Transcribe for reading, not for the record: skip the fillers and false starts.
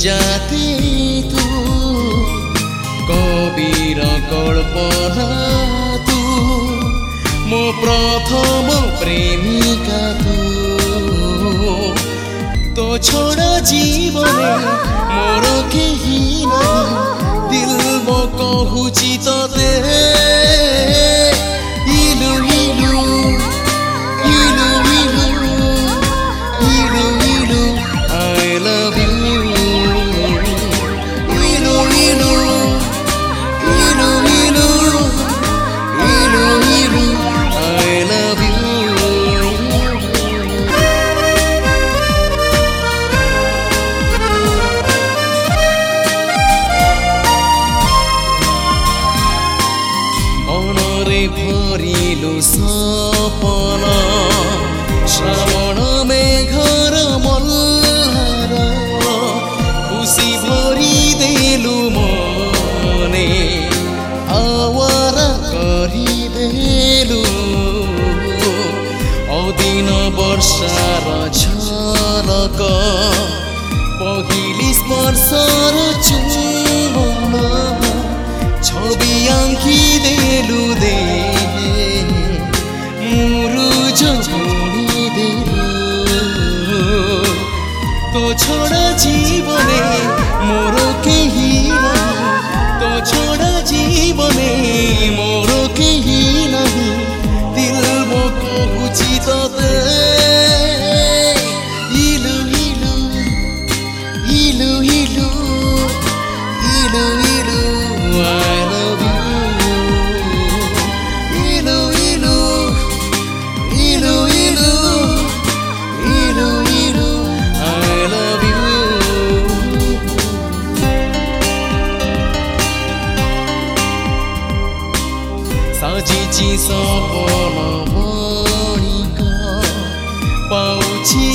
जाते तू कबीर कल्पना तू मो प्रथम प्रेमिका तू तो छोड़ा जीवने मोर केही नहीं दिल मो कहूची तते इलु इलु इलु इलु इलु इलु I love you इलु इलु इलु इलु इलु इलु I love you मनरे भरिलु सपना श्रावण मेघर मल्हार खुशी भरि देलु मने आवारा गरिदेलु अदिन वर्षार झलक पहिली स्पर्शर चुम्बन छवि आंकिदेलु दे मुरुज जोड़िदेलु तो छोड़ा जीवने मोर केही नहीं तो छोड़ा जीवने मोर केही नहीं दिल मो कहूची तते इलु इलु इलु इलु इलु इलु I love you इलु इलु इलु इलु इलु इलु I love you साजिची Sapan Manik पाउछि